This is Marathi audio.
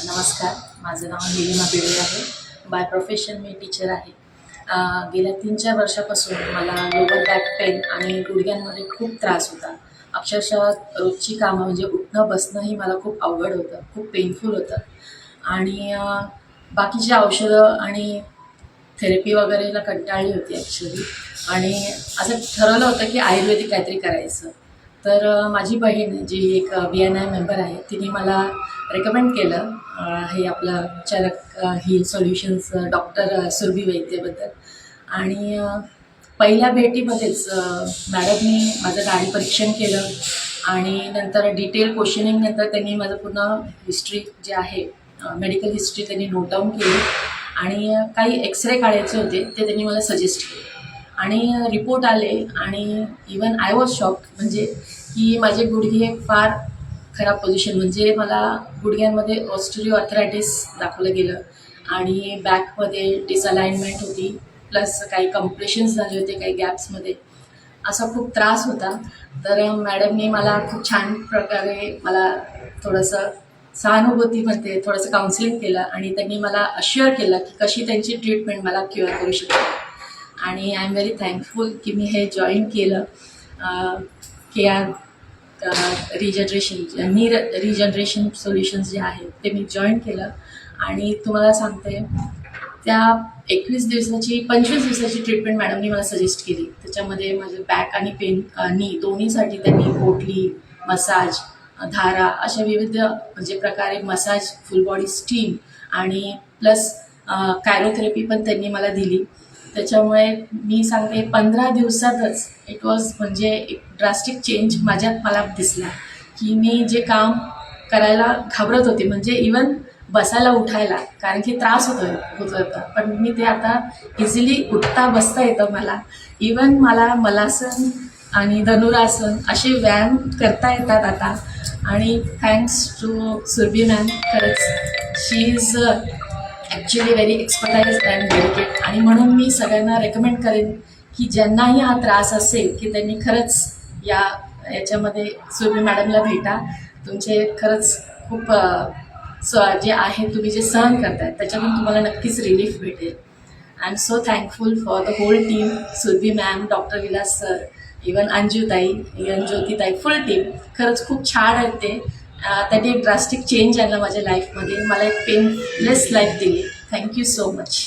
नमस्कार, माझं नाव नीलिमा बेडे आहे. बाय प्रोफेशन मी टीचर आहे. गेल्या 3-4 वर्षापासून मला लोअर बॅक पेन आणि गुडघ्यांमध्ये खूप त्रास होता. अक्षरशः रोजची कामं म्हणजे उठणं बसणंही मला खूप अवघड होतं, खूप पेनफुल होतं. आणि बाकीची औषधं आणि थेरपी वगैरेला कंटाळली होती ॲक्च्युली. आणि असं ठरवलं होतं की आयुर्वेदिक काहीतरी करायचं. तर माझी बहीण जी एक VNI मेंबर आहे, तिने मला रेकमेंड केलं हे आपलं चरक हील सोल्युशन्स डॉक्टर सुरभी वैद्यबद्दल. आणि पहिल्या भेटीमध्येच मॅडमनी माझं दाढी परीक्षण केलं आणि नंतर डिटेल क्वेश्चनिंगनंतर त्यांनी माझं पूर्ण हिस्ट्री जे आहे मेडिकल हिस्ट्री त्यांनी नोट डाऊन केली आणि काही एक्सरे काढायचे होते ते त्यांनी मला सजेस्ट केले. आणि रिपोर्ट आले आणि इवन आय वॉज शॉक्ड, म्हणजे की माझे गुडघे फार खराब पोझिशन, म्हणजे मला गुडघ्यांमध्ये ऑस्टिओआर्थरायटिस दाखवलं गेलं आणि बॅकमध्ये डिसअलाइनमेंट होती, प्लस काही कम्प्रेशन्स झाले होते काही गॅप्समध्ये. असा खूप त्रास होता. तर मॅडमनी मला खूप छान प्रकारे मला थोडंसं सहानुभूती म्हणते थोडंसं काउन्सिलिंग केलं आणि त्यांनी मला अश्युअर केलं की कशी त्यांची ट्रीटमेंट मला क्युअर करू शकते. आणि आय एम व्हेरी थँकफुल की मी हे जॉईन केलं. KR रिजनरेशन सोल्युशन्स जे आहेत ते मी जॉईन केलं. आणि तुम्हाला सांगते त्या 25 दिवसाची ट्रीटमेंट मॅडमनी मला सजेस्ट केली. त्याच्यामध्ये माझे बॅक आणि नी दोन्हीसाठी त्यांनी पोटली, मसाज, धारा अशा विविध म्हणजे प्रकारे मसाज, फुल बॉडी स्टीम आणि प्लस कायरोथेरपी पण त्यांनी मला दिली. त्याच्यामुळे मी सांगते 15 दिवसातच इट वॉज म्हणजे एक ड्रास्टिक चेंज माझ्यात मला दिसला की मी जे काम करायला घाबरत होते, म्हणजे इवन बसायला उठायला, कारण की त्रास होत होता, पण मी ते आता इझिली उठता बसता येतं मला. इवन मला मलासन आणि धनुरासन असे व्यायाम करता येतात आता. आणि थँक्स टू सुरभी मॅम, खरंच she is actually very expertise and dedicate. आणि म्हणून मी सगळ्यांना रेकमेंड करेन की ज्यांनाही हा त्रास असेल की त्यांनी खरंच याच्यामध्ये सुरभी मॅडमला भेटा. तुमचे खरंच खूप जे आहे तुम्ही जे सहन करताय त्याच्यातून तुम्हाला नक्कीच रिलीफ भेटेल. I am so thankful for the whole team, Surabhi ma'am, doctor Vilas sir, even अंजुताई, इवन ज्योतिताई, फुल टीम. खरंच खूप छान आहेत ते. त्यांनी एक ड्रास्टिक चेंज आणलं माझ्या लाईफमध्ये, मला एक पेनलेस लाईफ दिली. Thank you so much.